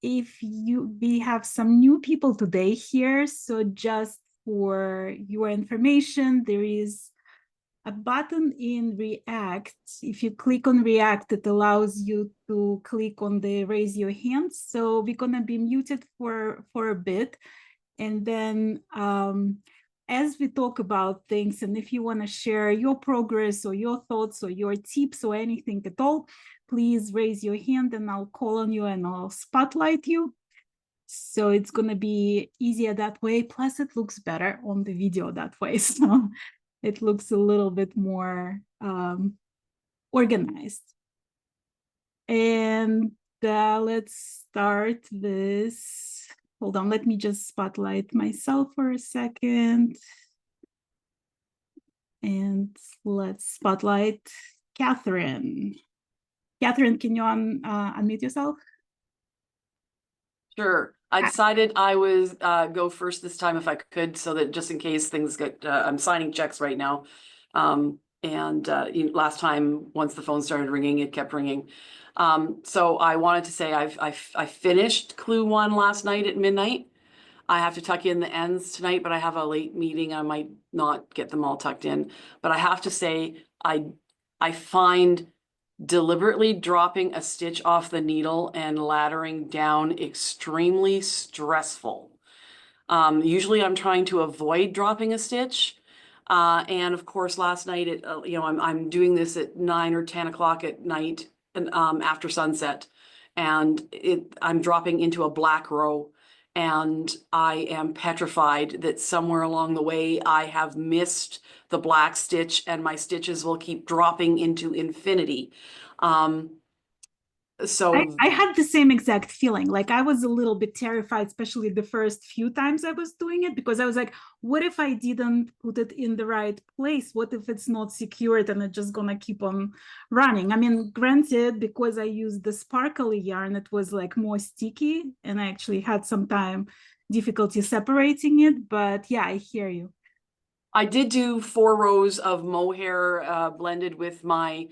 we have some new people today here, so just for your information, there is a button in React. If you click on React, it allows you to click on the raise your hand. So we're gonna be muted for a bit. And then as we talk about things, and if you wanna share your progress or your thoughts or your tips or anything at all, please raise your hand and I'll call on you and I'll spotlight you. So it's gonna be easier that way. Plus it looks better on the video that way. So it looks a little bit more organized. And let's start this. Hold on, let me just spotlight myself for a second. And let's spotlight Catherine. Catherine, can you unmute yourself? Sure. I decided I was go first this time if I could, so that just in case things get, I'm signing checks right now. Last time, once the phone started ringing, it kept ringing. So I wanted to say I finished Clue 1 last night at midnight. I have to tuck in the ends tonight, but I have a late meeting. I might not get them all tucked in. But I have to say, I find deliberately dropping a stitch off the needle and laddering down extremely stressful. Usually I'm trying to avoid dropping a stitch. And of course, last night, I'm doing this at 9 or 10 o'clock at night and after sunset. And I'm dropping into a black row. And I am petrified that somewhere along the way, I have missed the black stitch and my stitches will keep dropping into infinity. So I had the same exact feeling. Like I was a little bit terrified, especially the first few times I was doing it, because I was like, what if I didn't put it in the right place? What if it's not secured and it's just gonna keep on running? I mean, granted, because I used the sparkly yarn, it was like more sticky and I actually had some difficulty separating it, but yeah, I hear you. I did do 4 rows of mohair blended with my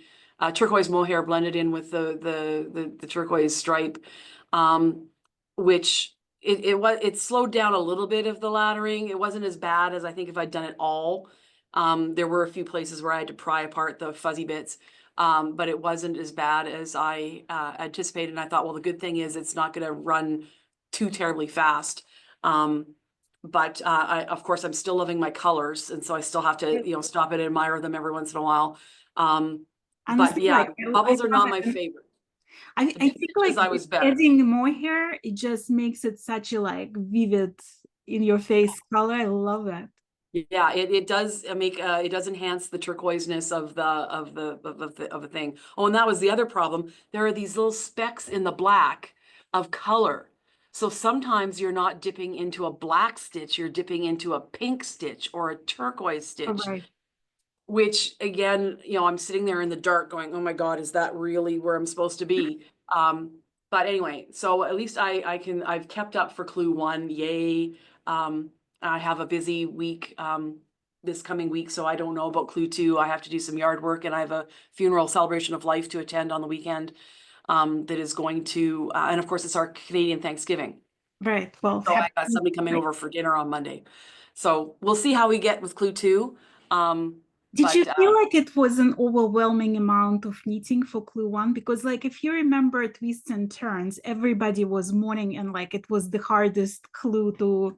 turquoise mohair blended in with the turquoise stripe, which it slowed down a little bit of the laddering. It wasn't as bad as I think if I'd done it all. There were a few places where I had to pry apart the fuzzy bits, but it wasn't as bad as I anticipated. And I thought, well, the good thing is it's not going to run too terribly fast. But of course, I'm still loving my colors, and so I still have to, stop and admire them every once in a while. But yeah, bubbles are not my favorite. I think like adding mohair, it just makes it such a like vivid in your face color. I love that. Yeah, it does make it does enhance the turquoiseness of the thing. Oh, and that was the other problem. There are these little specks in the black of color. So sometimes you're not dipping into a black stitch, you're dipping into a pink stitch or a turquoise stitch. Right. Which again, I'm sitting there in the dark going, oh my God, is that really where I'm supposed to be? But anyway, so at least I've kept up for Clue 1, yay. I have a busy week this coming week, so I don't know about Clue 2. I have to do some yard work and I have a funeral celebration of life to attend on the weekend that is going to, and of course it's our Canadian Thanksgiving. Right, well. So I got somebody coming over for dinner on Monday. So we'll see how we get with Clue 2. Did you feel like it was an overwhelming amount of knitting for Clue 1? Because like, if you remember Twists and Turns, everybody was mourning and like, it was the hardest clue to...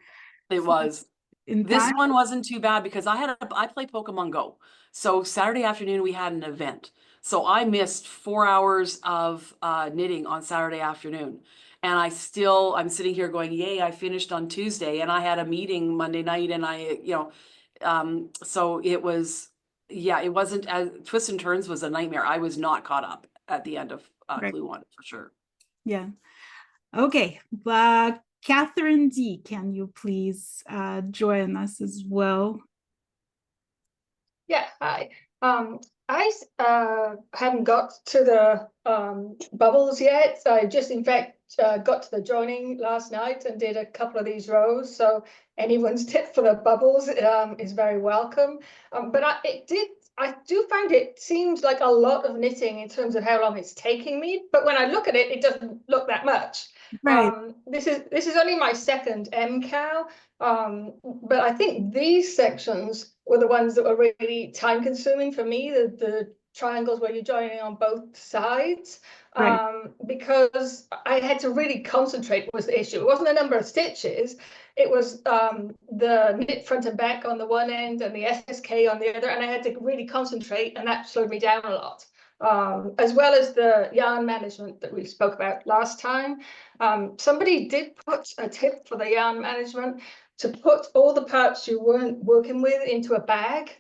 It was. This one wasn't too bad because I play Pokemon Go. So Saturday afternoon, we had an event. So I missed 4 hours of knitting on Saturday afternoon. And I'm sitting here going, yay, I finished on Tuesday. And I had a meeting Monday night and so it was... Yeah, it wasn't as Twists and Turns was a nightmare. I was not caught up at the end of Clue 1 for sure. Yeah. Okay. But Catherine D, can you please join us as well? Yeah. Hi. I haven't got to the bubbles yet. So I just, in fact, got to the joining last night and did a couple of these rows. So anyone's tip for the bubbles is very welcome. But I do find it seems like a lot of knitting in terms of how long it's taking me. But when I look at it, it doesn't look that much. Right. This is only my second MKAL, but I think these sections were the ones that were really time consuming for me, the triangles where you're joining on both sides, Right. because I had to really concentrate was the issue. It wasn't the number of stitches, it was the knit front and back on the one end and the SSK on the other, and I had to really concentrate, and that slowed me down a lot. As well as the yarn management that we spoke about last time. Somebody did put a tip for the yarn management to put all the parts you weren't working with into a bag.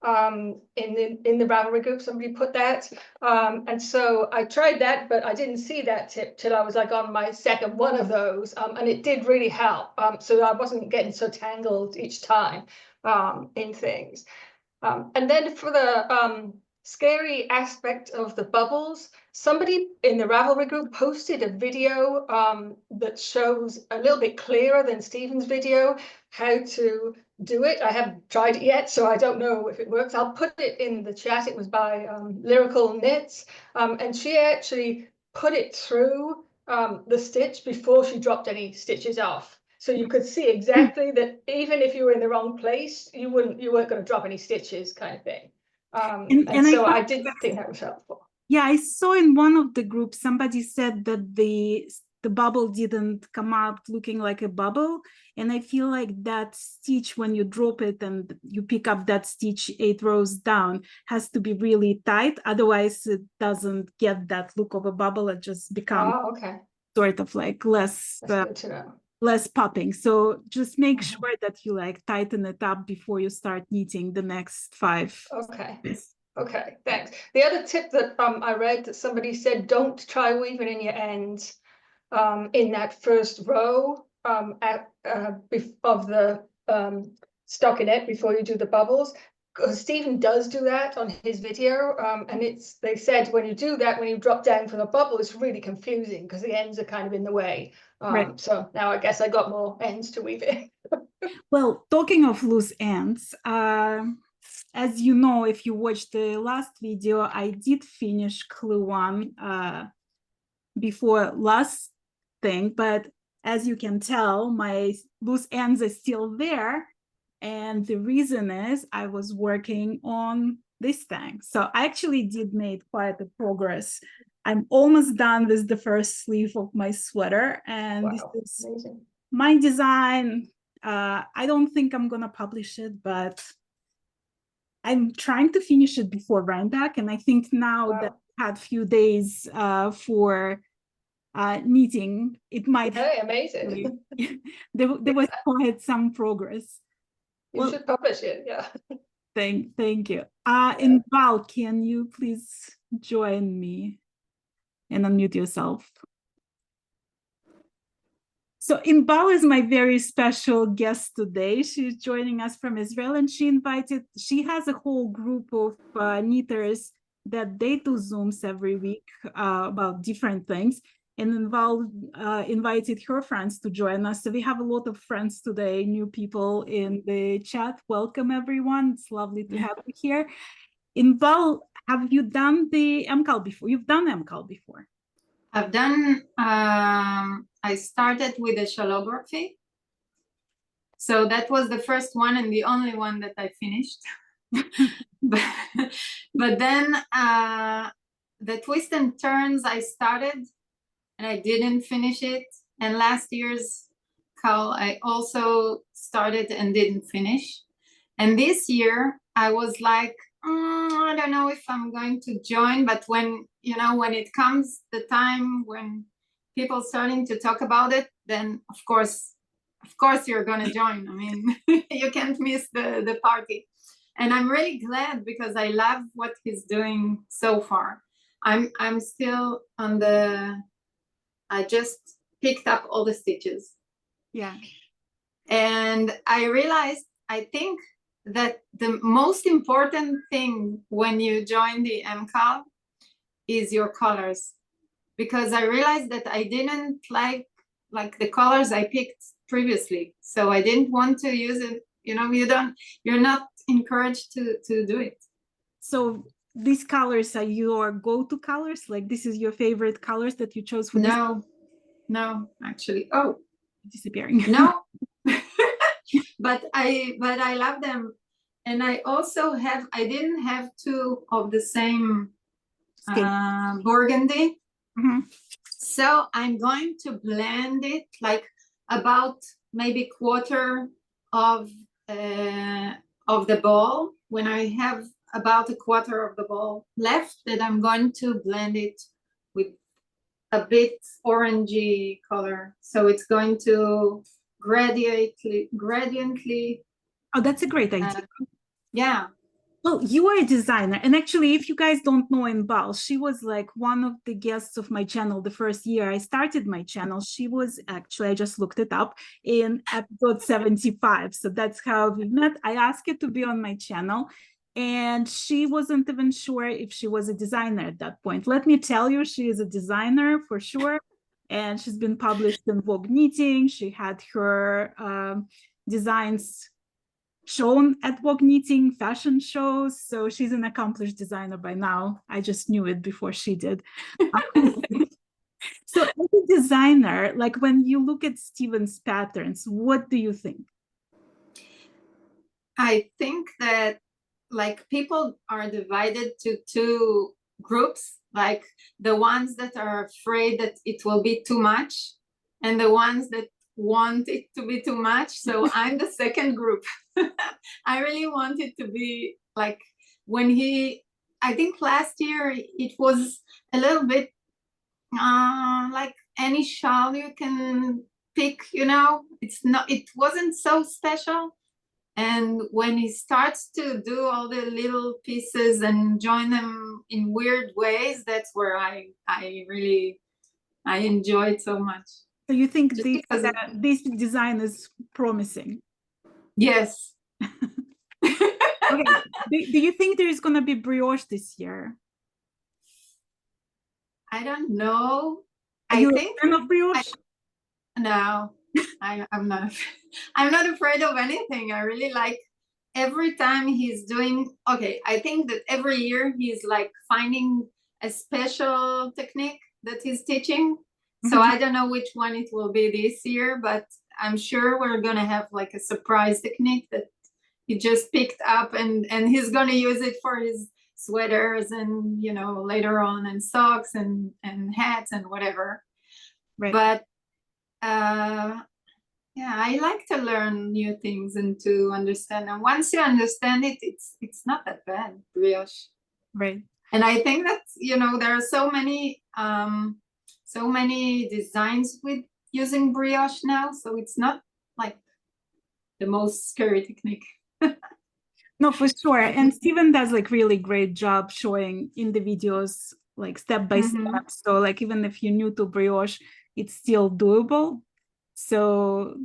In the Ravelry group, somebody put that. And so I tried that, but I didn't see that tip till I was like on my second one of those. And it did really help. So I wasn't getting so tangled each time in things. And then for the scary aspect of the bubbles, somebody in the Ravelry group posted a video that shows a little bit clearer than Stephen's video how to do it. I haven't tried it yet, so I don't know if it works. I'll put it in the chat. It was by Lyrical Knits, and she actually put it through the stitch before she dropped any stitches off. So you could see exactly that even if you were in the wrong place, you weren't going to drop any stitches, kind of thing. And so I did think that was helpful. Yeah, I saw in one of the groups somebody said that the bubble didn't come out looking like a bubble, and I feel like that stitch, when you drop it and you pick up that stitch 8 rows down, has to be really tight, otherwise it doesn't get that look of a bubble. It just becomes sort of like less popping. So just make sure that you like tighten it up before you start knitting the next 5. Okay, thanks. The other tip that I read that somebody said, don't try weaving in your ends in that first row of the stockinette before you do the bubbles. Stephen does do that on his video, and they said when you do that, when you drop down from the bubble, it's really confusing because the ends are kind of in the way. Right. So now I guess I got more ends to weave in. Well, talking of loose ends, as you know, if you watched the last video, I did finish clue 1 before last thing, but as you can tell, my loose ends are still there. And the reason is I was working on this thing. So I actually did make quite a progress. I'm almost done with the first sleeve of my sweater, and this is amazing. My design. I don't think I'm gonna publish it, but I'm trying to finish it before Rhinebeck, and I think now that I had a few days for knitting, it might. Hey, amazing. there was quite some progress. You should publish it, yeah. Thank you. And Val, can you please join me and unmute yourself? So Inbal is my very special guest today. She's joining us from Israel, and she has a whole group of knitters that they do Zooms every week about different things. And Inbal invited her friends to join us. So we have a lot of friends today, new people in the chat. Welcome, everyone. It's lovely to have you here. Inbal, have you done the MKAL before? You've done MKAL before. I've done, I started with a shalography. So that was the first one and the only one that I finished. but then the twist and turns I started and I didn't finish it. And last year's KAL I also started and didn't finish. And this year I was like, I don't know if I'm going to join, but when, you know, when it comes the time when people starting to talk about it, then of course you're going to join. I mean, you can't miss the party. And I'm really glad because I love what he's doing so far. I'm still on I just picked up all the stitches. Yeah. And I realized, I think that the most important thing when you join the MKAL is your colors, because I realized that I didn't like the colors I picked previously, so I didn't want to use it. You know, you're not encouraged to do it. So these colors are your go-to colors? Like this is your favorite colors that you chose for this? No, No, actually. Oh, Disappearing. no. but I love them. And I also I didn't have two of the same burgundy. Mhm. So I'm going to blend it like about maybe quarter of the ball. When I have about a quarter of the ball left, then I'm going to blend it with a bit orangey color. So it's going to gradiently. Oh, that's a great idea. Yeah. Well, you are a designer. And actually, if you guys don't know MKAL, she was like one of the guests of my channel the first year I started my channel. She was actually, I just looked it up, in episode 75. So that's how we met. I asked her to be on my channel, and she wasn't even sure if she was a designer at that point. Let me tell you, she is a designer for sure. And she's been published in Vogue Knitting. She had her designs shown at Vogue Knitting fashion shows. So she's an accomplished designer by now. I just knew it before she did. So as a designer, like when you look at Steven's patterns, what do you think? I think that like people are divided to two groups, like the ones that are afraid that it will be too much and the ones that want it to be too much. So I'm the second group. I really want it to be like when I think last year it was a little bit like any shawl you can pick, it wasn't so special. And when he starts to do all the little pieces and join them in weird ways, that's where I enjoy it so much. So you think Just this design is promising? Yes. Okay. Do you think there is going to be brioche this year? I don't know. Are you a fan of brioche? No, I'm not. I'm not afraid of anything. I really like every time he's doing. Okay, I think that every year he's like finding a special technique that he's teaching. So I don't know which one it will be this year, but I'm sure we're gonna have like a surprise technique that he just picked up, and he's gonna use it for his sweaters and later on, and socks and hats and whatever. Right. But yeah, I like to learn new things and to understand. And once you understand it, it's not that bad, brioche. Right. And I think that there are so many designs with using brioche now, so it's not like the most scary technique. No, for sure. And Steven does like really great job showing in the videos, like step by step. So like even if you're new to brioche, it's still doable. So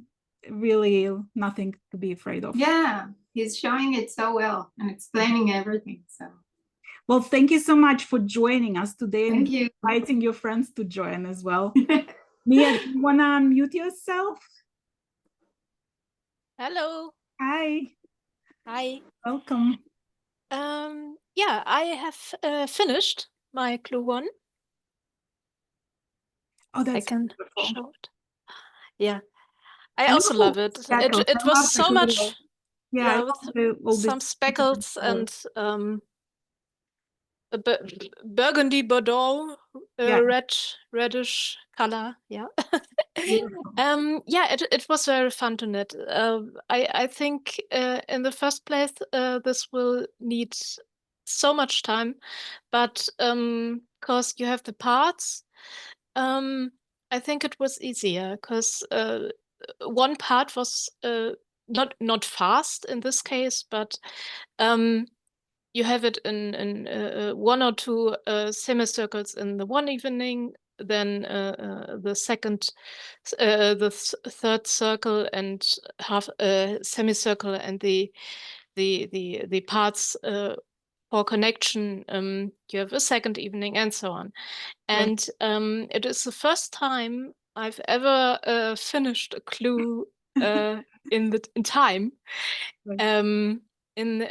really nothing to be afraid of. Yeah, he's showing it so well and explaining everything. So well, thank you so much for joining us today. Thank and you. Inviting your friends to join as well. Mia, do you want to unmute yourself? Hello. Hi. Hi. Welcome. Yeah, I have finished my clue 1. Oh, that's I can beautiful. show it. Yeah, I also love it. It was so much. Yeah, with some speckles and a burgundy Bordeaux, reddish color. Yeah. Yeah, it was very fun to knit. I think in the first place this will need so much time, but because you have the parts, I think it was easier because one part was not fast in this case, but you have it in 1 or 2 semicircles in the one evening, then the third circle and half semicircle, and the parts for connection. You have a second evening, and so on. And it is the first time I've ever finished a clue in time. In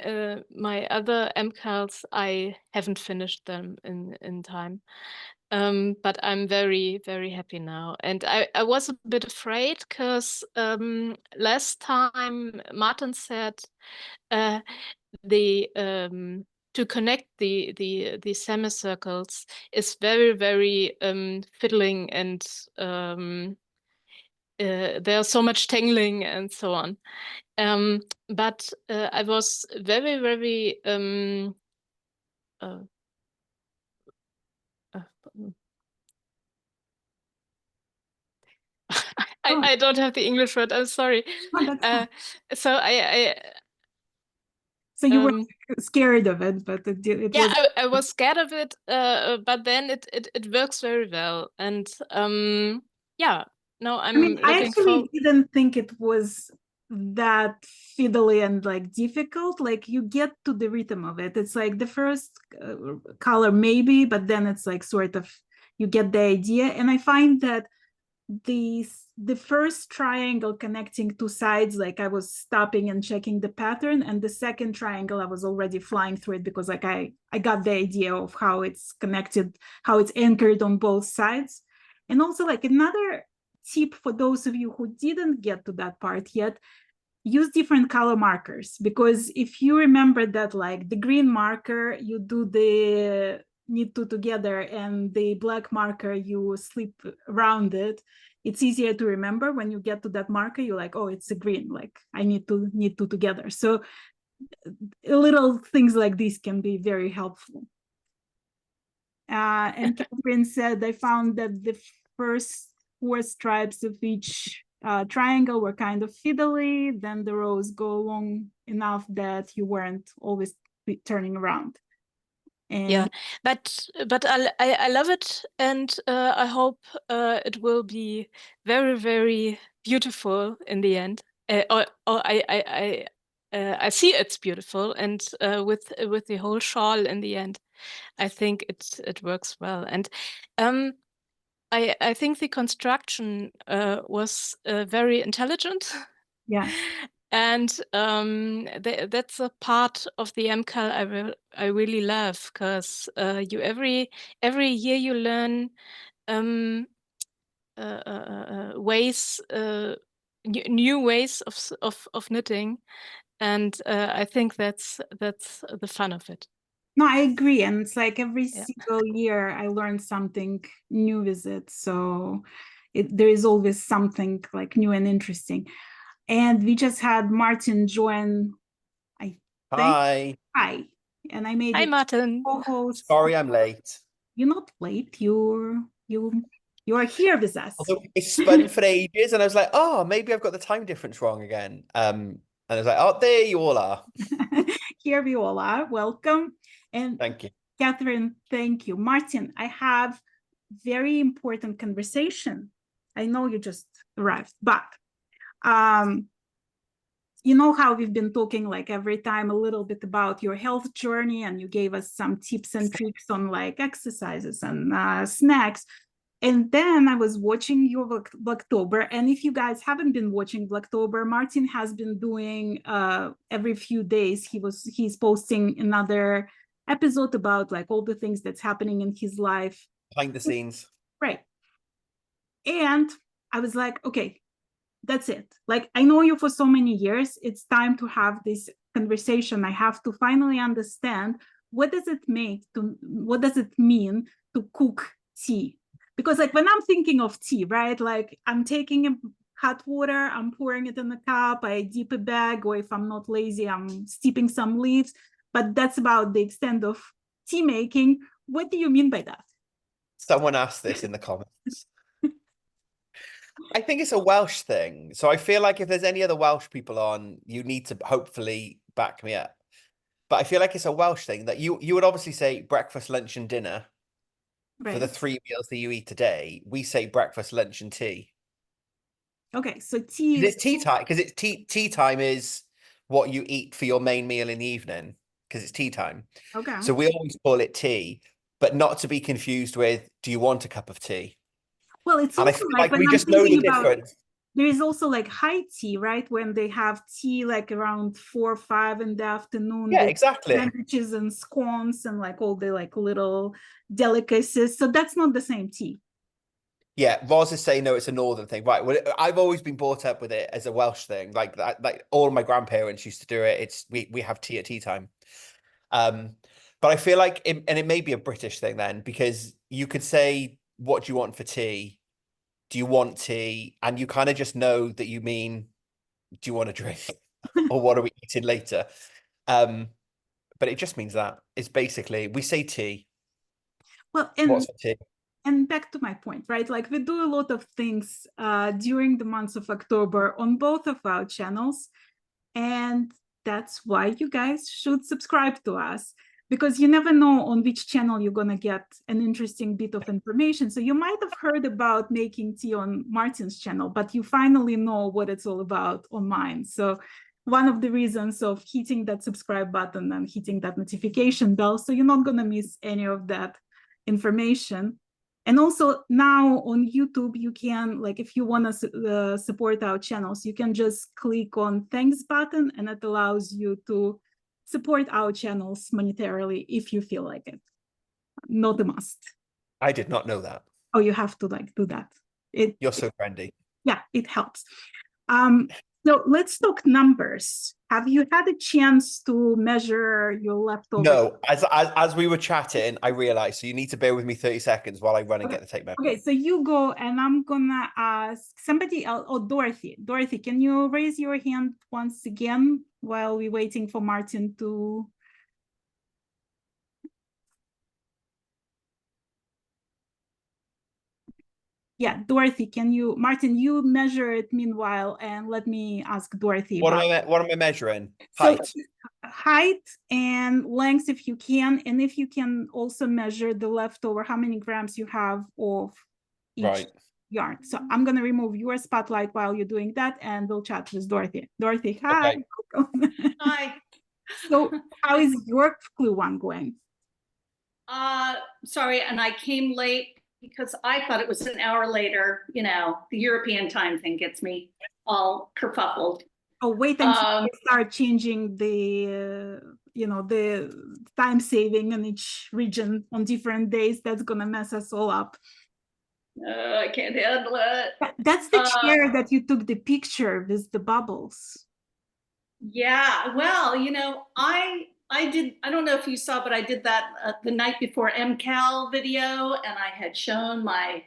my other MKALs, I haven't finished them in time. But I'm very, very happy now. And I was a bit afraid because last time Martin said the to connect the semicircles is very, very fiddling, and there's so much tangling and so on. But I was very, very uh, I don't have the English word. I'm sorry. Oh, that's fine. So So you were scared of it, but it yeah, was. I was scared of it, but then it works very well, and yeah. No, I mean, I'm I looking actually for. didn't think it was that fiddly and like difficult. Like you get to the rhythm of it. It's like the first color maybe, but then it's like sort of you get the idea. And I find that the first triangle connecting two sides, like I was stopping and checking the pattern, and the second triangle I was already flying through it because like I got the idea of how it's connected, how it's anchored on both sides. And also like another tip for those of you who didn't get to that part yet, use different color markers, because if you remember that like the green marker you do the knit two together and the black marker you slip around it, it's easier to remember. When you get to that marker you're like, oh, it's a green, like I need to knit two together. So little things like this can be very helpful. And Catherine said, I found that the first 4 stripes of each triangle were kind of fiddly, then the rows go long enough that you weren't always turning around. And Yeah, but I love it, and I hope it will be very, very beautiful in the end. Or I see it's beautiful, and with the whole shawl in the end, I think it works well. And I think the construction was very intelligent. yeah, And that's a part of the MKAL I really love, because you every year you learn ways, new ways of knitting, and I think that's the fun of it. no, I agree. And it's like every Yeah. single year I learn something new with it. So there is always something like new and interesting. And we just had Martin join, I think. Hi. Hi. And I made Hi, it Martin. co-host. Sorry I'm late. You're not late. You are here with us. Although it spun for ages and I was like, oh, maybe I've got the time difference wrong again. And I was like, oh, there you all are. Here we all are. Welcome. And Thank you. Catherine, thank you. Martin, I have very important conversation. I know you just arrived, but you know how we've been talking like every time a little bit about your health journey, and you gave us some tips and tricks on like exercises and snacks. And then I was watching your Blacktober, and if you guys haven't been watching Blacktober, Martin has been doing every few days he's posting another episode about like all the things that's happening in his life Behind the scenes. right. And I was like, okay, that's it. Like, I know you for so many years. It's time to have this conversation. I have to finally understand what does it mean to cook tea? Because like when I'm thinking of tea, right? Like I'm taking hot water, I'm pouring it in a cup, I dip a bag, or if I'm not lazy, I'm steeping some leaves. But that's about the extent of tea making. What do you mean by that? Someone asked this in the comments. I think it's a Welsh thing. So I feel like if there's any other Welsh people on, you need to hopefully back me up. But I feel like it's a Welsh thing that you would obviously say breakfast, lunch, and dinner for the 3 meals that you eat a day. We say breakfast, lunch, and tea. Okay, so tea is It's tea time because it's tea time is what you eat for your main meal in the evening because it's tea time. okay. So we always call it tea, but not to be confused with, do you want a cup of tea? Well, it's And I also feel like like when we I'm just know the thinking about difference. there is also like high tea, right? When they have tea like around 4 or 5 in the afternoon. Yeah, with exactly. Sandwiches and scones and like all the like little delicacies. So that's not the same tea. Yeah, Roz is saying no, it's a northern thing, right? Well, I've always been brought up with it as a Welsh thing, like that. Like all of my grandparents used to do it. It's we have tea at tea time. But I feel like, and it may be a British thing then, because you could say, "What do you want for tea? Do you want tea?" And you kind of just know that you mean, "Do you want a drink?" or "What are we eating later?" But it just means that it's basically we say tea. Well, What's for tea? and back to my point, right? Like we do a lot of things during the months of October on both of our channels. And that's why you guys should subscribe to us, because you never know on which channel you're going to get an interesting bit of information. So you might have heard about making tea on Martin's channel, but you finally know what it's all about on mine. So one of the reasons of hitting that subscribe button and hitting that notification bell, so you're not going to miss any of that information. And also now on YouTube, you can, like, if you want to support our channels, you can just click on thanks button and it allows you to support our channels monetarily if you feel like it. Not a must. I did not know that. Oh, you have to like do that. You're so trendy. Yeah, it helps. So let's talk numbers. Have you had a chance to measure your leftover? No, as we were chatting, I realized, so you need to bear with me 30 seconds while I run and get the tape measure. Okay, so you go and I'm gonna ask somebody else. Oh, Dorothy. Dorothy, can you raise your hand once again while we're waiting for Martin to... Yeah, Dorothy, can you, Martin, you measure it meanwhile, and let me ask Dorothy What about... am I measuring? So Height. height and length if you can, and if you can also measure the leftover, how many grams you have of each Right. yarn. So I'm going to remove your spotlight while you're doing that, and we'll chat with Dorothy. Dorothy, hi. Okay. Hi. So how is your clue one going? Sorry, and I came late because I thought it was an hour later. You know, the European time thing gets me all kerfuffled. Oh, wait until you start changing the, you know, the time saving in each region on different days. That's going to mess us all up. I can't handle it. That's the chair that you took the picture with the bubbles. Yeah, well, you know, I don't know if you saw, but I did that the night before MKAL video, and I had shown my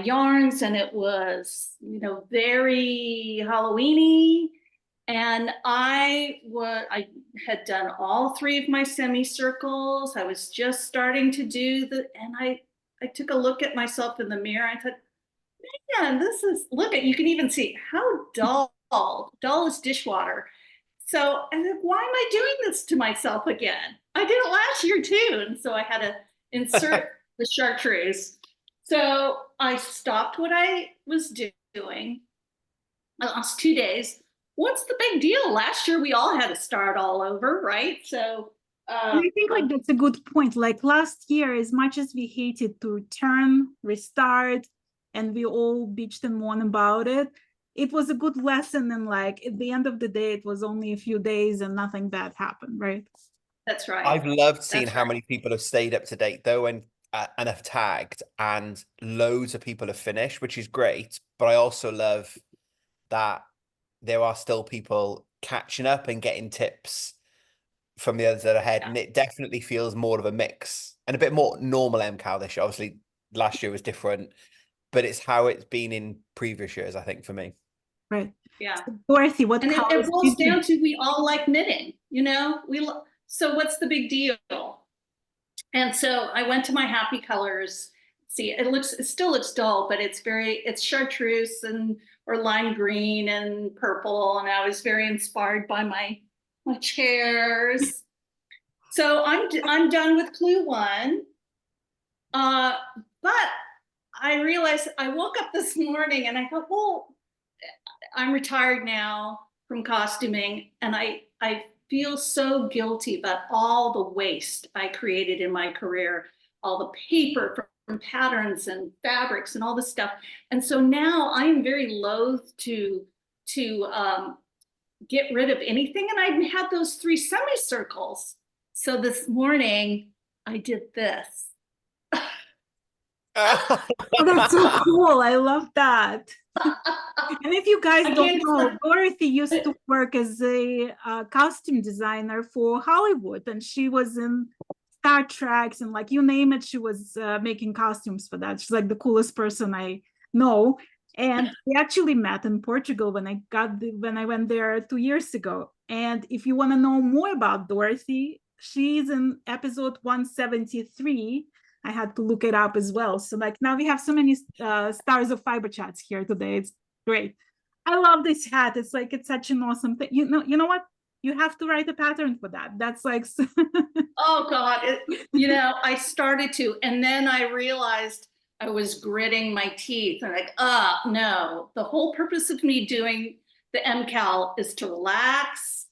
yarns, and it was, you know, very Halloween-y. And I had done all 3 of my semicircles. I was just starting to do and I took a look at myself in the mirror. I thought, man, you can even see how dull is dishwater. So I said, why am I doing this to myself again? I did it last year too. And so I had to insert the chartreuse. So I stopped what I was doing. I lost 2 days. What's the big deal? Last year we all had to start all over, right? So I think like that's a good point. Like last year, as much as we hated to turn, restart, and we all bitched and moaned about it, it was a good lesson. And like at the end of the day, it was only a few days and nothing bad happened, right? That's right. I've loved seeing how many people have stayed up to date though, and have tagged, and loads of people have finished, which is great. But I also love that there are still people catching up and getting tips from the others that are ahead. Yeah. And it definitely feels more of a mix and a bit more normal MKAL this year. Obviously, last year was different, but it's how it's been in previous years, I think, for me. Right. Yeah. So, Dorothy, what and it boils down to we all like knitting, you know? So what's the big deal? And so I went to my happy colors. See, it still looks dull, but it's chartreuse or lime green and purple. And I was very inspired by my chairs. So I'm done with clue 1. But I realized I woke up this morning and I thought, well, I'm retired now from costuming, and I feel so guilty about all the waste I created in my career, all the paper patterns and fabrics and all this stuff. And so now I'm very loath to get rid of anything. And I had those 3 semicircles. So this morning I did this. Oh, that's so cool. I love that. And if you guys I don't can't know, decide. Dorothy used to work as a costume designer for Hollywood, and she was in Star Treks and like you name it, she was making costumes for that. She's like the coolest person I know. And we actually met in Portugal when I went there 2 years ago. And if you want to know more about Dorothy, she's in episode 173. I had to look it up as well. So like now we have so many stars of Fiberchats here today. It's great. I love this hat. It's like it's such an awesome thing. You know what? You have to write a pattern for that. That's like Oh God, I started to, and then I realized I was gritting my teeth and like, no, the whole purpose of me doing the MKAL is to relax,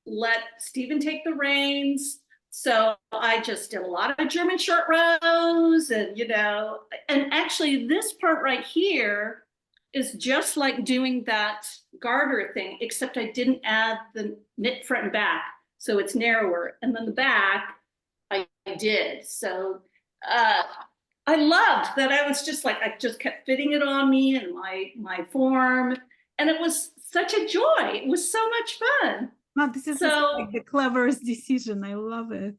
let Stephen take the reins. So I just did a lot of German short rows and, and actually this part right here is just like doing that garter thing, except I didn't add the knit front and back. So it's narrower. And then the back, I did. So I loved that I was just like, I just kept fitting it on me and my form. And it was such a joy. It was so much fun. no, this is like the cleverest decision. I love it.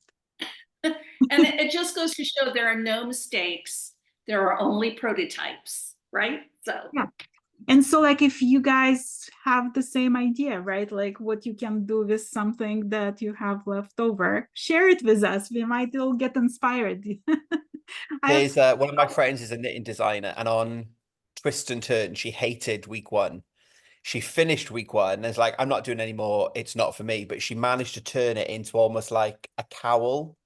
And it just goes to show there are no mistakes. There are only prototypes, right? So yeah. And so like if you guys have the same idea, right? Like what you can do with something that you have left over, share it with us. We might all get inspired. There's one of my friends is a knitting designer, and on Twist and Turn, she hated week 1. She finished week 1 and is like, I'm not doing any more. It's not for me. But she managed to turn it into almost like a cowl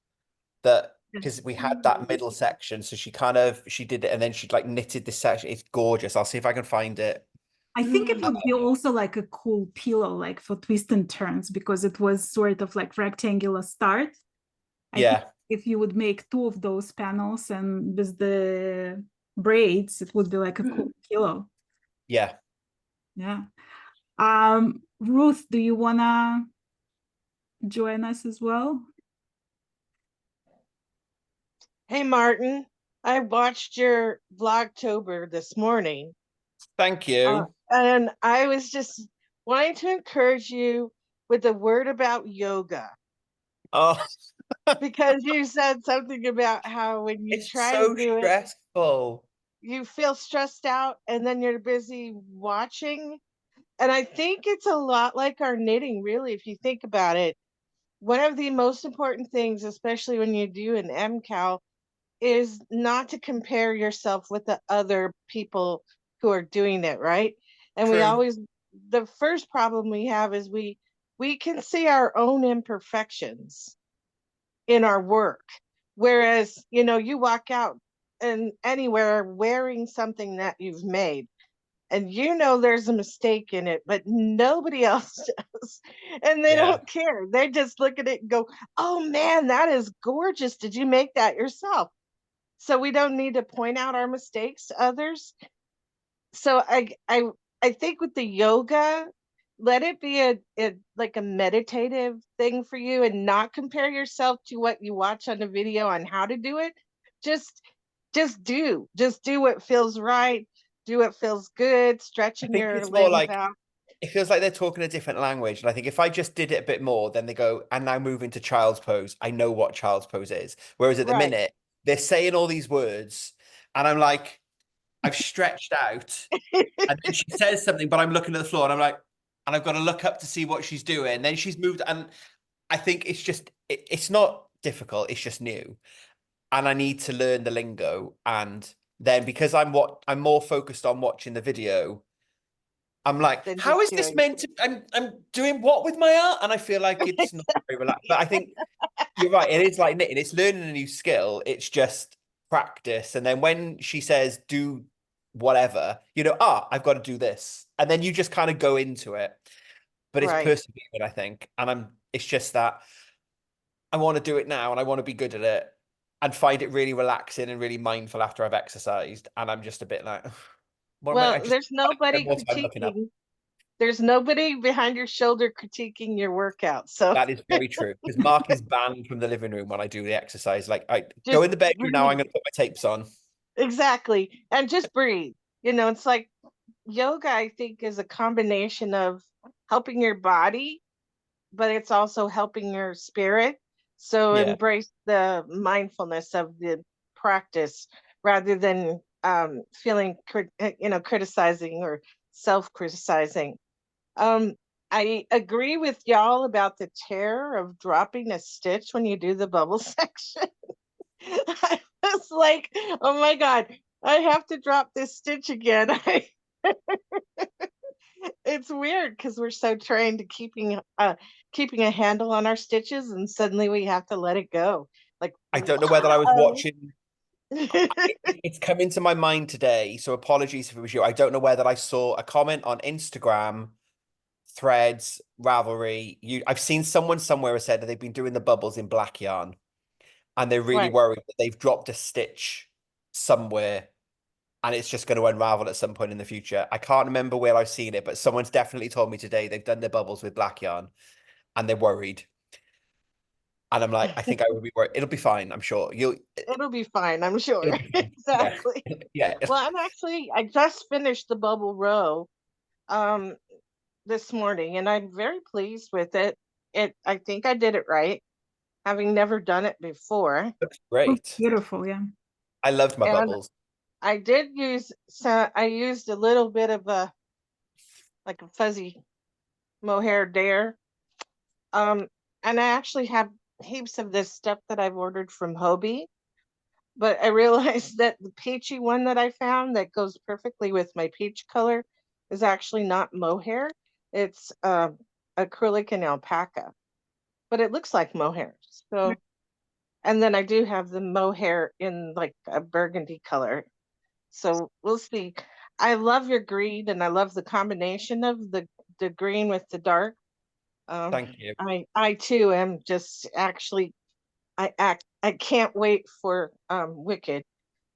that, because we had that middle section. So she did it and then she like knitted this section. It's gorgeous. I'll see if I can find it. I think it would be also like a cool pillow, like for Twist and Turns, because it was sort of like rectangular start. I think if you would make 2 of those panels and with the braids, it would be like a cool pillow. Yeah. Yeah. Ruth, do you wanna join us as well? Hey, Martin, I watched your Vlogtober this morning. Thank you. And I was just wanting to encourage you with a word about yoga. Oh, because you said something about how when you try so to do stressful. you feel stressed out and then you're busy watching. And I think it's a lot like our knitting, really, if you think about it. One of the most important things, especially when you do an MKAL, is not to compare yourself with the other people who are doing it, right? And True. the first problem we have is we can see our own imperfections in our work. Whereas, you walk out and anywhere wearing something that you've made and there's a mistake in it, but nobody else does. And they don't care. They just look at it and go, oh man, that is gorgeous. Did you make that yourself? So we don't need to point out our mistakes to others. So I think with the yoga, let it be like a meditative thing for you and not compare yourself to what you watch on the video on how to do it. Just do what feels right. Do what feels good, stretching your limbs out. It feels like they're talking a different language. And I think if I just did it a bit more, then they go, and now move into child's pose. I know what child's pose is. Whereas at the minute, they're saying all these words and I'm like, I've stretched out and then she says something, but I'm looking at the floor and I'm like, and I've got to look up to see what she's doing. And then she's moved. And I think it's just, it's not difficult. It's just new. And I need to learn the lingo. And then because I'm more focused on watching the video, I'm like, how is this meant to, I'm doing what with my art? And I feel like it's not very relaxed. But I think you're right. It is like knitting. It's learning a new skill. It's just practice. And then when she says, do whatever, I've got to do this. And then you just kind of go into it. But it's persevering, I think. And it's just that I want to do it now and I want to be good at it. and find it really relaxing and really mindful after I've exercised. And I'm just a bit like, what am I Well, just there's nobody more time looking up. critiquing. There's nobody behind your shoulder critiquing your workout. So That is very true. Because Mark is banned from the living room when I do the exercise. Like, I go just in the bedroom now, I'm breathe. going to put my tapes on. Exactly. And just breathe. You know, it's like yoga, I think, is a combination of helping your body, but it's also helping your spirit. So Yeah. embrace the mindfulness of the practice rather than feeling, criticizing or self-criticizing. I agree with y'all about the terror of dropping a stitch when you do the bubble section. I was like, oh my God, I have to drop this stitch again. It's weird because we're so trained to keeping a handle on our stitches, and suddenly we have to let it go. Like, I don't know whether I was wow. watching. It's come into my mind today, so apologies if it was you. I don't know whether I saw a comment on Instagram, Threads, Ravelry. I've seen someone somewhere has said that they've been doing the bubbles in black yarn, and they're really Right. worried that they've dropped a stitch somewhere, and it's just going to unravel at some point in the future. I can't remember where I've seen it, but someone's definitely told me today they've done their bubbles with black yarn, and they're worried. And I'm like, I think I would be worried. It'll be fine. I'm sure It'll be fine, I'm sure. it'll be fine. Exactly. Yeah. Well, I just finished the bubble row this morning, and I'm very pleased with it. I think I did it right, having never done it before. Looks Oh, great. beautiful, yeah. I loved my And bubbles. I used a little bit of a fuzzy mohair dare. And I actually have heaps of this stuff that I've ordered from Hobie, but I realized that the peachy one that I found that goes perfectly with my peach color is actually not mohair. It's acrylic and alpaca, but it looks like mohair. So, and then I do have the mohair in like a burgundy color. So we'll see. I love your green, and I love the combination of the green with the dark. Thank you. I too am just actually I can't wait for Wicked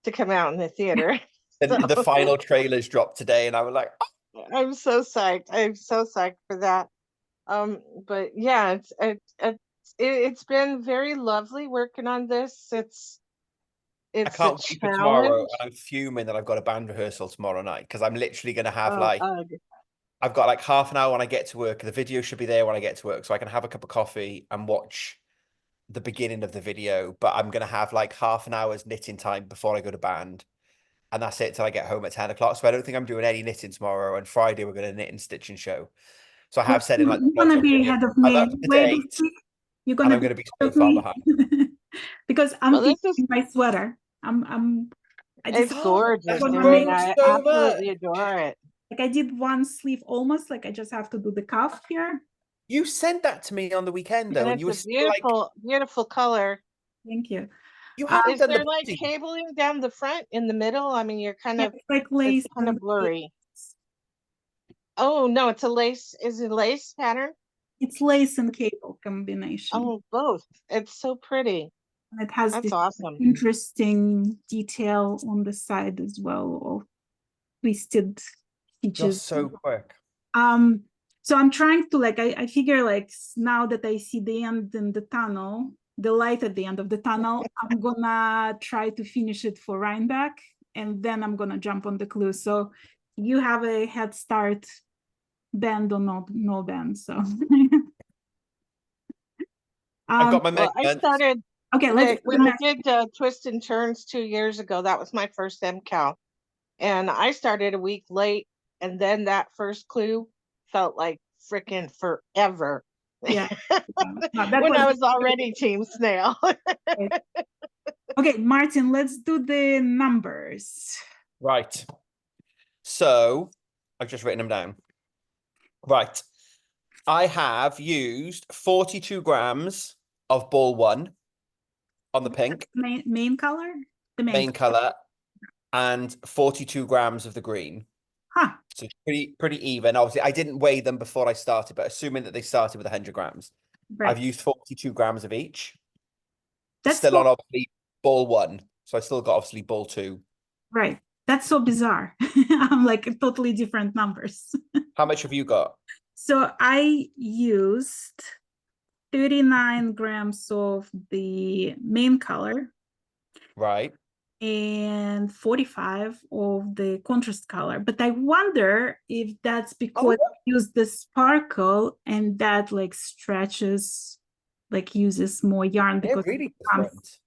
to come out in the theater. The final trailers dropped today, and I was like, oh. I'm so psyched. I'm so psyched for that. But yeah, it's been very lovely working on this. I It's a can't wait for tomorrow, challenge. and I'm fuming that I've got a band rehearsal tomorrow night because I'm literally going to have Oh, I've got like half an hour when I get to work. The video should be there when I get to work, so I can have a cup of coffee and watch the beginning of the video. But I'm going to have like half an hour's knitting time before I go to band, and that's it till I get home at 10 o'clock. So I don't think I'm doing any knitting tomorrow. And Friday we're going to knit and stitch and show. So I have said in like the You're gonna Swatching be video, ahead of I'm me. up to Wait, date, you're and gonna I'm be going to be ahead so of far me behind. because I'm well, this is finishing my sweater. I just it's gorgeous. That's I wanna mean, make grown I so absolutely much. adore it. like I did one sleeve almost, like I just have to do the cuff here. You sent that to me on the weekend though, And and you it's were a still like, beautiful, beautiful color. Thank you. you haven't Is done there the like body. cabling down the front in the middle? I mean, Yeah, it's like lace it's kind and of blurry. Oh no, it's a lace. Is it a lace pattern? it's lace and cable combination. Oh, both. It's so pretty. And it has That's this awesome. interesting detail on the side as well of twisted You're stitches. so quick. So I'm trying to I figure now that I see the end in the tunnel, the light at the end of the tunnel, I'm gonna try to finish it for Rhinebeck, and then I'm gonna jump on the clue. So you have a head start, bend or no bend. So I've got my Well, I measurements. started okay, let's when I did Twist and Turns 2 years ago. That was my first MKAL, and I started a week late, and then that first clue felt like freaking forever. yeah. No, that When I was was already Team Snail. okay, Martin, let's do the numbers. Right. So I've just written them down. Right. I have used 42 grams of ball 1 on the pink, Main color? The main color, and 42 grams of the green. Huh. So it's pretty even. Obviously, I didn't weigh them before I started, but assuming that they started with 100 grams, Right. I've used 42 grams of each. That's Still on obviously ball 1. So I still got obviously ball 2. Right. That's so bizarre. I'm like totally different numbers. How much have you got? So I used 39 grams of the main color Right. and 45 of the contrast color. But I wonder if that's because I use the sparkle and that like stretches, like uses more yarn They're because really it comes different.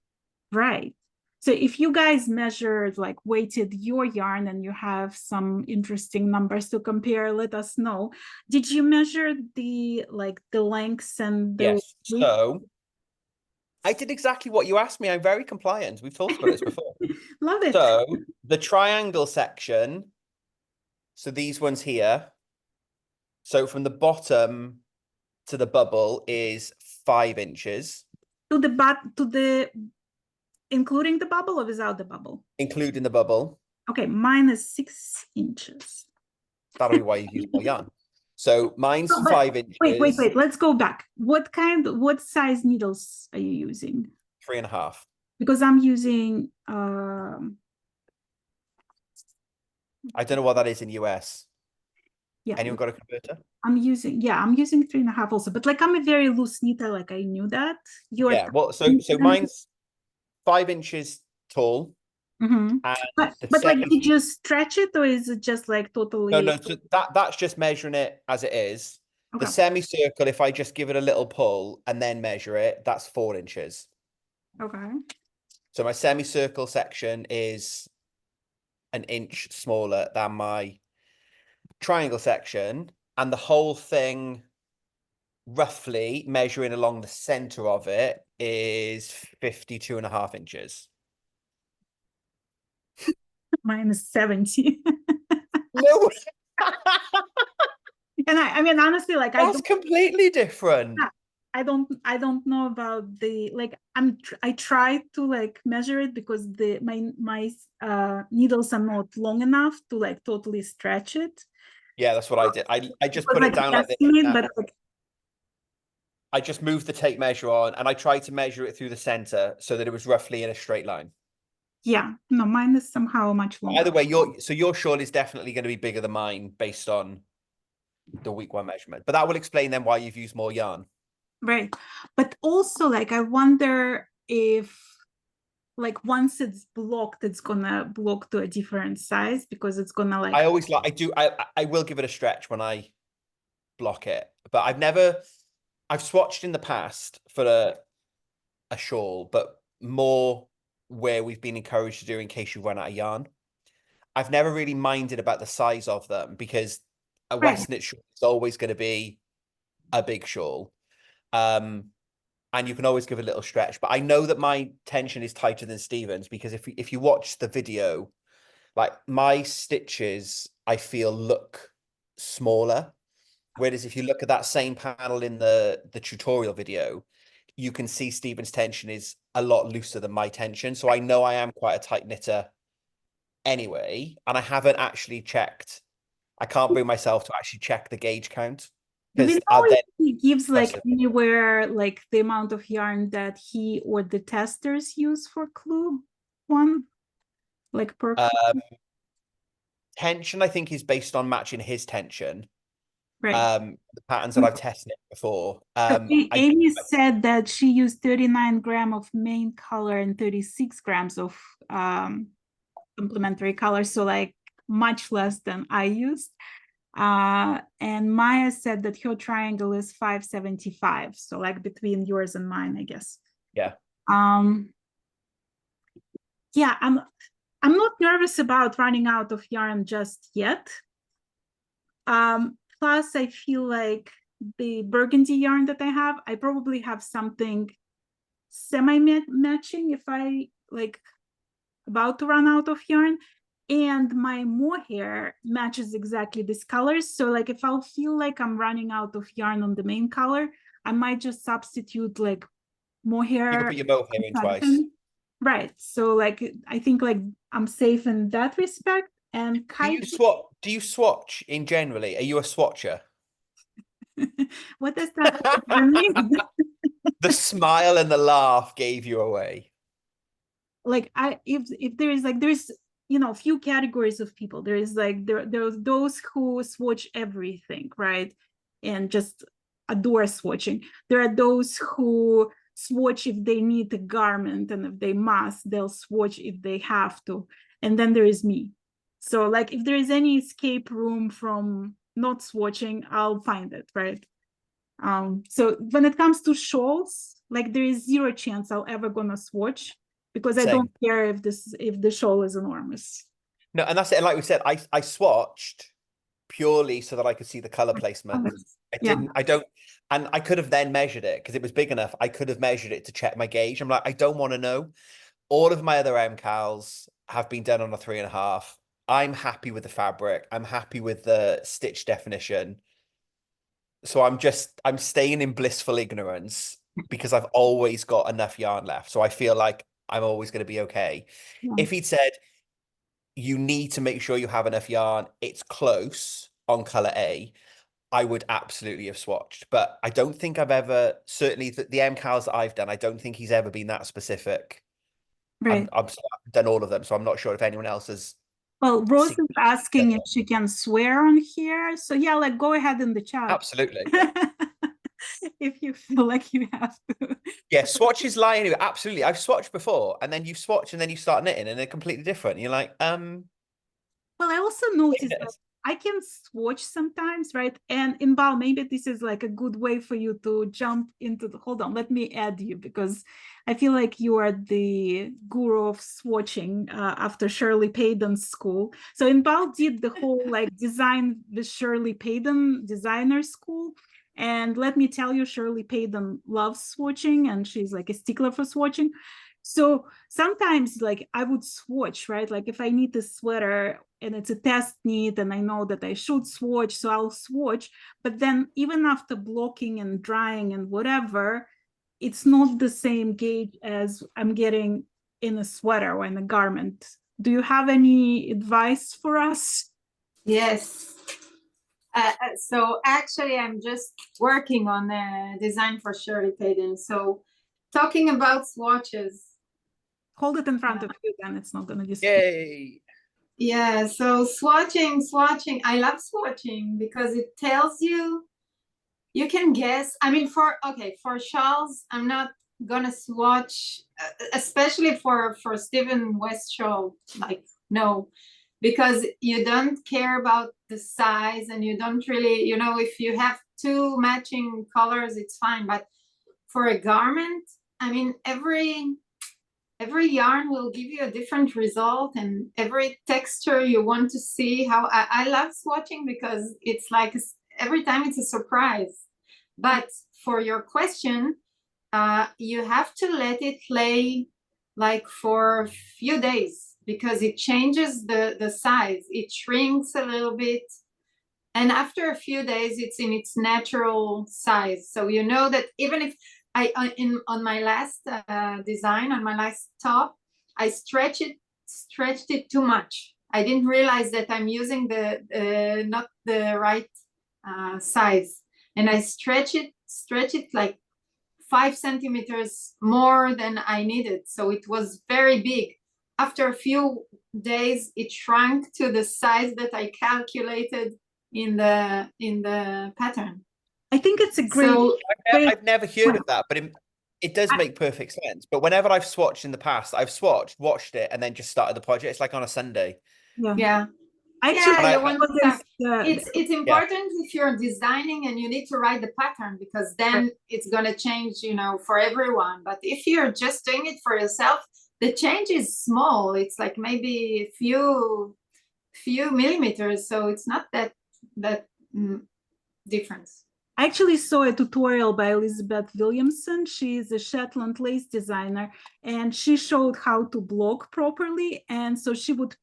right. So if you guys measured, like weighted your yarn and you have some interesting numbers to compare, let us know. Did you measure the like the lengths and the Yes. So I did exactly what you asked me. I'm very compliant. We've talked about this before. Love it. So the triangle section, so these ones here. So from the bottom to the bubble is 5 inches, To the including the bubble or without the bubble? including the bubble. Okay, mine is 6 inches. That'll be why you use more yarn. So mine's Oh, but 5 inches. wait. Let's go back. What size needles are you using? 3.5. Because I'm using I don't know what that is in US. yeah, Anyone got a converter? I'm using 3.5 also, but like I'm a very loose knitter, like I knew that. You're Yeah, well, so mine's 5 inches tall. Mhm. And But the like second, did you stretch it or is it just like totally no, so that's just measuring it as it is. The okay. semicircle, if I just give it a little pull and then measure it, that's 4 inches. Okay. So my semicircle section is an inch smaller than my triangle section, and the whole thing, roughly measuring along the center of it, is 52.5 inches. Mine is 70. No, And I mean honestly, like that's completely different. I don't know about the like I try to like measure it because my needles are not long enough to like totally stretch it. Yeah, that's what I did. I just put Like it down like this. guesstimate, but like I just moved the tape measure on and I tried to measure it through the center so that it was roughly in a straight line. yeah, no, mine is somehow much longer. Either way, your shawl is definitely going to be bigger than mine based on the week 1 measurement. But that will explain then why you've used more yarn. Right. But also like I wonder if like once it's blocked, it's gonna block to a different size because it's gonna like I always like I will give it a stretch when I block it, but I've swatched in the past for a shawl, but more where we've been encouraged to do in case you run out of yarn. I've never really minded about the size of them because a Right. Westknit shawl is always going to be a big shawl. And you can always give a little stretch, but I know that my tension is tighter than Stephen's because if you watch the video, like my stitches, I feel look smaller. Whereas if you look at that same panel in the tutorial video, you can see Stephen's tension is a lot looser than my tension. So I know I am quite a tight knitter anyway, and I haven't actually checked. I can't bring myself to actually check the gauge count. Do we Because know then if he gives like That's anywhere like the amount of yarn that he or the testers use for clue one? Like per clue? tension, I think, is based on matching his tension. Right. The patterns that I've tested before. So Amy said that she used 39 grams of main color and 36 grams of complementary color, so like much less than I used. And Maya said that her triangle is 575, so like between yours and mine, I guess. Yeah. Yeah, I'm not nervous about running out of yarn just yet. Plus I feel like the burgundy yarn that I have, I probably have something semi-matching if I like about to run out of yarn, and my mohair matches exactly this color. So like if I'll feel like I'm running out of yarn on the main color, I might just substitute like mohair. You can put your mohair in twice. Right. So like I think like I'm safe in that respect. And Do you swatch in generally? Are you a swatcher? What does that mean? The smile and the laugh gave you away. like if there is like there's few categories of people. There is like there's those who swatch everything, right, and just adore swatching. There are those who swatch if they need a garment, and if they must, they'll swatch if they have to. And then there is me. So like if there is any escape room from not swatching, I'll find it, right? So when it comes to shawls, like there is zero chance I'll ever gonna swatch, because I don't care if the shawl is enormous. No, and that's it. And like we said, I swatched purely so that I could see the color placement. I don't, and I could have then measured it because it was big enough. I could have measured it to check my gauge. I'm like, I don't want to know. All of my other MKALs have been done on a 3.5. I'm happy with the fabric. I'm happy with the stitch definition. So I'm staying in blissful ignorance because I've always got enough yarn left. So I feel like I'm always going to be okay. Yeah. If he'd said, you need to make sure you have enough yarn, it's close on color A, I would absolutely have swatched. But I don't think I've ever, certainly the MKALs that I've done, I don't think he's ever been that specific. Right. I've done all of them, so I'm not sure if anyone else has. Well, Rose is asking if she can swear on here. So yeah, like go ahead in the chat. Absolutely. If you feel like you have to. Yeah, swatches lie anyway. Absolutely. I've swatched before, and then you swatch and then you start knitting and they're completely different. You're like, Well, I also noticed that I can swatch sometimes, right? And Inbal, maybe this is like a good way for you to jump into the, hold on, let me add you, because I feel like you are the guru of swatching after Shirley Payton's school. So Inbal did the whole like design with Shirley Payton designer school. And let me tell you, Shirley Payton loves swatching, and she's like a stickler for swatching. So sometimes like I would swatch, right? Like if I need a sweater and it's a test knit and I know that I should swatch, so I'll swatch. But then even after blocking and drying and whatever, it's not the same gauge as I'm getting in a sweater or in a garment. Do you have any advice for us? Yes. So actually, I'm just working on a design for Shirley Payton. So talking about swatches. Hold it in front of you, then it's not going to disappear. yay. Yeah, so swatching, I love swatching because it tells you, you can guess. I mean, for shawls, I'm not gonna swatch, especially for Steven West shawl, like, no, because you don't care about the size and you don't really, if you have two matching colors, it's fine. But for a garment, I mean, every yarn will give you a different result, and every texture you want to see. How I love swatching because it's like every time it's a surprise. But for your question, you have to let it lay like for a few days, because it changes the size. It shrinks a little bit, and after a few days it's in its natural size. So you know that even if on my last design, on my last top, I stretched it too much. I didn't realize that I'm using the not the right size, and I stretch it like 5 centimeters more than I needed. So it was very big. After a few days, it shrunk to the size that I calculated in the pattern. I think it's a great. So I've never heard of that, but it does make perfect sense. But whenever I've swatched in the past, I've swatched, watched it, and then just started the project. It's like on a Sunday. yeah. Actually, you want to start. It's important if you're designing and you need to write the pattern, because then it's going to change, for everyone. But if you're just doing it for yourself, the change is small. It's like maybe a few millimeters, so it's not that difference. I actually saw a tutorial by Elizabeth Williamson. She's a Shetland lace designer, and she showed how to block properly. And so she would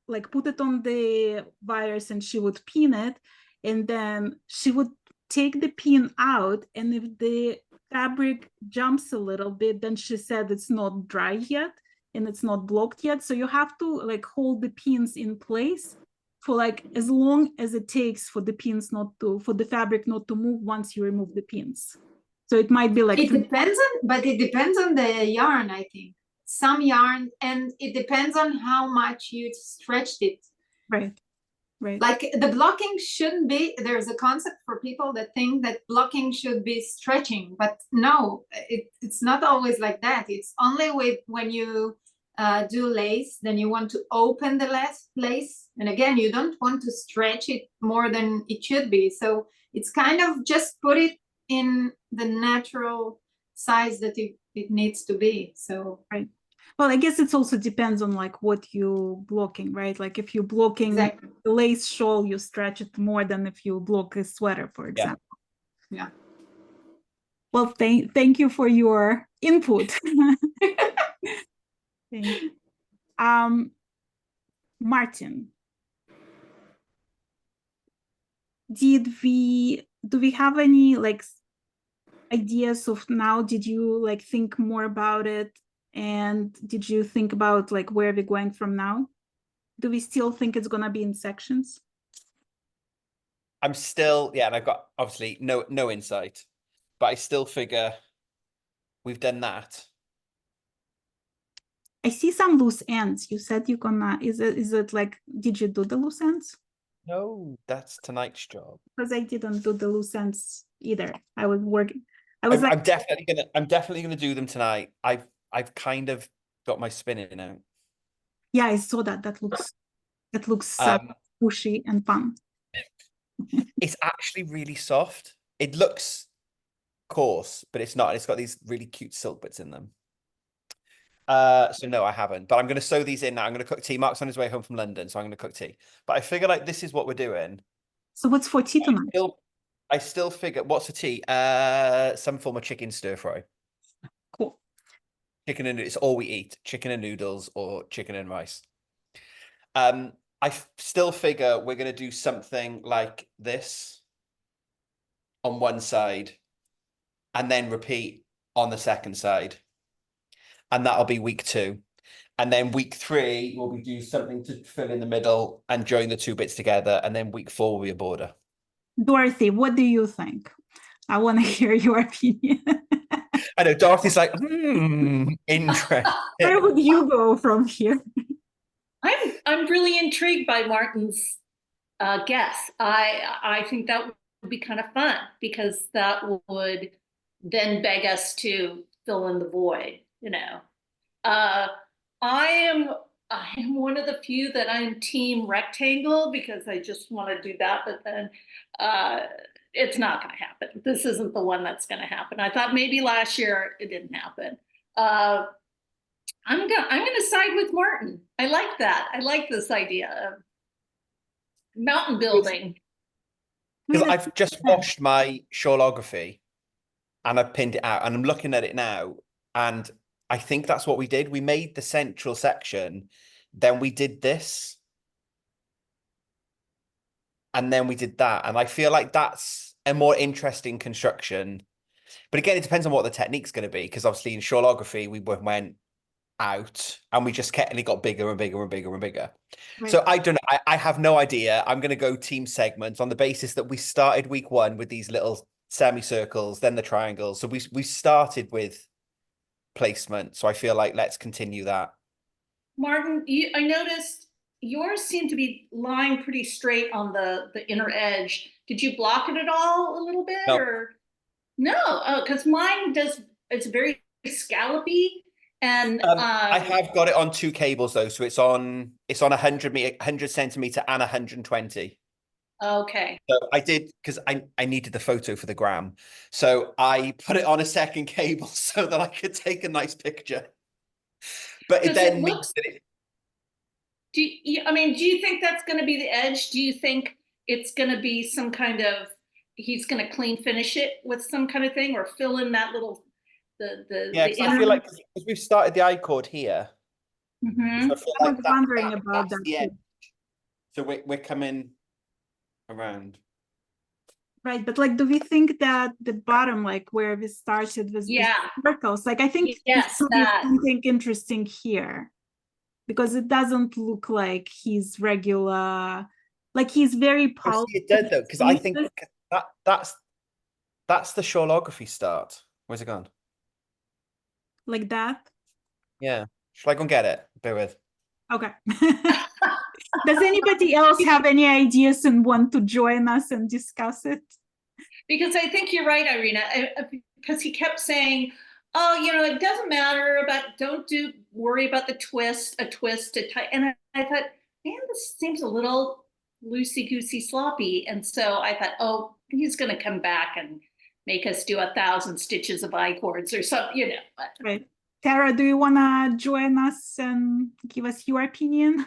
like put it on the wires and she would pin it, and then she would take the pin out, and if the fabric jumps a little bit, then she said it's not dry yet and it's not blocked yet. So you have to like hold the pins in place for like as long as it takes for the pins for the fabric not to move once you remove the pins. So it might be like it depends on the yarn, I think. some yarn, and it depends on how much you stretched it. Right. Right. Like the blocking shouldn't be, there's a concept for people that think that blocking should be stretching, but no, it's not always like that. It's only with when you do lace, then you want to open the lace. And again, you don't want to stretch it more than it should be. So it's kind of just put it in the natural size that it needs to be. So right. Well, I guess it also depends on like what you blocking, right? Like if you're blocking exactly. the lace shawl, you stretch it more than if you block a sweater, for example. Yeah. Well, thank you for your input. Thank you. Martin, do we have any like ideas of now? Did you like think more about it? And did you think about like where we're going from now? Do we still think it's gonna be in sections? I'm still, yeah, and I've got obviously no insight, but I still figure we've done that. I see some loose ends. You said you're gonna, is it like, did you do the loose ends? No, that's tonight's job. Because I didn't do the loose ends either. I was working. I'm definitely gonna do them tonight. I've kind of got my spinning out. Yeah, I saw that. That looks pushy and fun. It's actually really soft. It looks coarse, but it's not. It's got these really cute silk bits in them. So no, I haven't. But I'm going to sew these in now. I'm going to cook tea. Mark's on his way home from London, so I'm going to cook tea. But I figure like this is what we're doing. So what's for tea tonight? I still figure what's the tea? Some form of chicken stir fry. Cool. Chicken and it's all we eat. Chicken and noodles or chicken and rice. I still figure we're going to do something like this on one side and then repeat on the second side. And that'll be week 2. And then week 3, we'll do something to fill in the middle and join the 2 bits together. And then week 4 will be a border. Dorothy, what do you think? I want to hear your opinion. I know Dorothy's like, interesting. Where would you go from here? I'm really intrigued by Martin's guess. I think that would be kind of fun because that would then beg us to fill in the void. You know, I am one of the few that I'm team rectangle because I just want to do that, but then it's not going to happen. This isn't the one that's going to happen. I thought maybe last year it didn't happen. I'm gonna side with Martin. I like that. I like this idea of mountain building. Because I've just washed my shawlography and I've pinned it out and I'm looking at it now. And I think that's what we did. We made the central section, then we did this. And then we did that. And I feel like that's a more interesting construction. But again, it depends on what the technique's going to be. Because obviously in shawlography, we went out and we just kept, and it got bigger and bigger and bigger and bigger. Right. So I don't know. I have no idea. I'm going to go team segments on the basis that we started week 1 with these little semicircles, then the triangles. So we started with placement. So I feel like let's continue that. Martin, I noticed yours seemed to be lying pretty straight on the inner edge. Did you block it at all a little bit? No. Or no? Oh, because mine does. It's very scallopy. And I have got it on 2 cables though, so it's on 100 centimeter and 120. Okay. So I did because I needed the photo for the gram, so I put it on a second cable so that I could take a nice picture. But it then means that it. Do you think that's going to be the edge? Do you think it's going to be some kind of he's going to clean finish it with some kind of thing or fill in that little. I feel like because we've started the I chord here. Mm-hmm. So I was wondering about that. So we're coming around. Right, but like, do we think that the bottom, like where we started with the circles, like I think yes, could be something interesting here, because it doesn't look like he's regular, like he's very polished. It does though, because I think that's the shawlography start. Where's it gone? Like that? Yeah. Shall I go and get it? Bear with. Okay. Does anybody else have any ideas and want to join us and discuss it? Because I think you're right, Irina, because he kept saying, oh, you know, it doesn't matter about, worry about the twist, a twist, a tie. And I thought, man, this seems a little loosey-goosey sloppy. And so I thought, oh, he's going to come back and make us do 1,000 stitches of I-cords or something, you know. Right. Tara, do you want to join us and give us your opinion?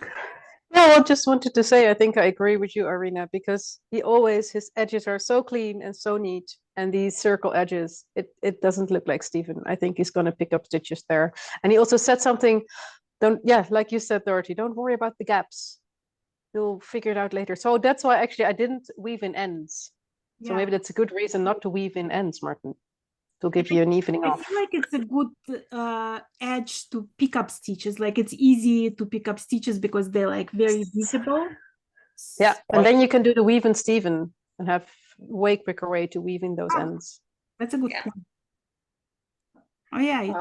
Yeah, I just wanted to say, I think I agree with you, Irina, because his edges are so clean and so neat. And these circle edges, it doesn't look like Stephen. I think he's going to pick up stitches there. And he also said something, like you said, Dorothy, don't worry about the gaps. You'll figure it out later. So that's why actually I didn't weave in ends. So maybe that's a good reason not to weave in ends, Martin, to give you an evening I off. feel like it's a good edge to pick up stitches. Like it's easy to pick up stitches because they're like very visible. Yeah, and then you can do the weave in Stephen and have way quicker way to weave in those ends. That's a good point. Oh yeah.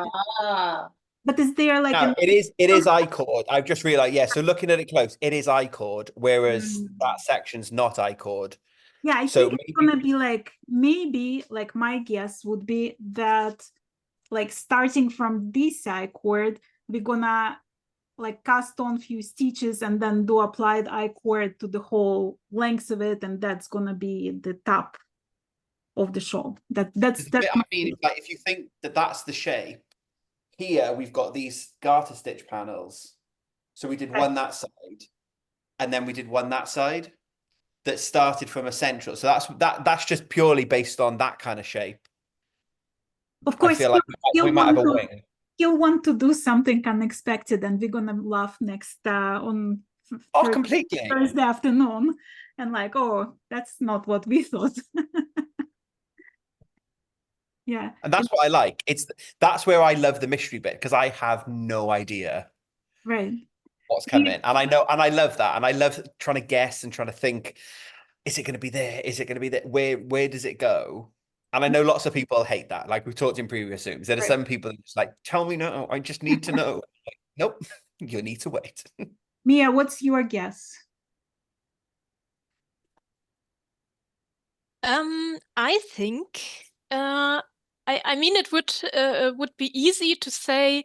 Ah. But is there like No, it is I-cord. I've just realized, yeah, so looking at it close, it is I-cord, whereas that section's not I-cord. Yeah, I think it's gonna be like, maybe like my guess would be that like starting from this I-cord, we're gonna like cast on few stitches and then do applied I-cord to the whole length of it, and that's gonna be the top of the shawl. That's I mean, like if you think that that's the shape, here we've got these garter stitch panels. So we did one that side, and then we did one that side that started from a central. So that's just purely based on that kind of shape. Of course, I feel like we might have a wing. He'll want to do something unexpected, and we're gonna laugh next on completely Thursday afternoon, and like, oh, that's not what we thought. Yeah, and that's what I like. That's where I love the mystery bit, because I have no idea what's coming, and I love that, and I love trying to guess and trying to think, is it going to be there? Is it going to be there? Where does it go? And I know lots of people hate that. Like we've talked in previous Zooms, there are some people that just like, tell me no, I just need to know. Like, nope, you need to wait. Mia, what's your guess? I think I mean, it would be easy to say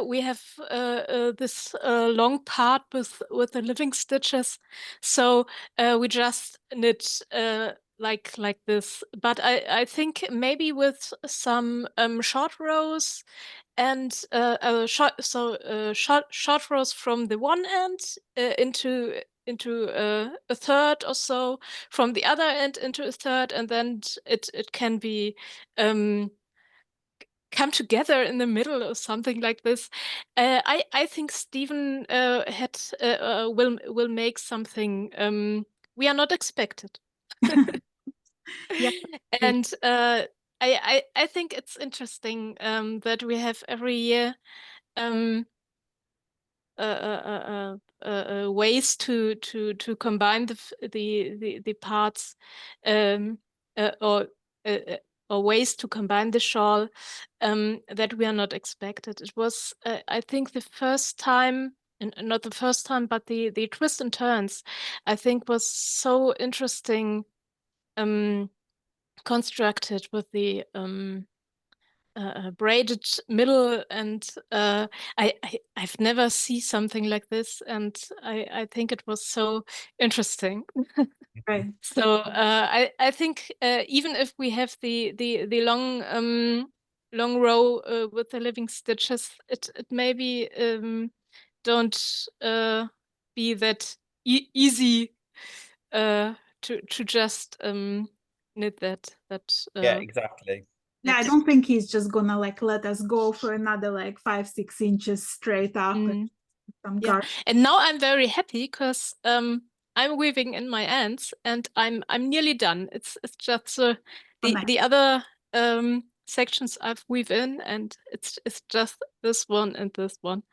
we have this long part with the living stitches, so we just knit like this. But I think maybe with some short rows and short rows from the one end into a third or so, from the other end into a third, and then it can be come together in the middle or something like this. I think Stephen will make something we are not expected. Yeah. And I think it's interesting that we have every year ways to combine the parts, or ways to combine the shawl that we are not expected. It was I think the first time, and not the first time, but the twists and turns, I think, was so interesting constructed with the braided middle, and I've never seen something like this, and I think it was so interesting. Right. So I think even if we have the long row with the living stitches, it maybe don't be that easy to just knit that. Yeah, exactly. Yeah, I don't think he's just gonna like let us go for another like 5-6 inches straight up. Yeah. And now I'm very happy because I'm weaving in my ends, and I'm nearly done. It's just the other sections I've weaved in, and it's just this one and this one,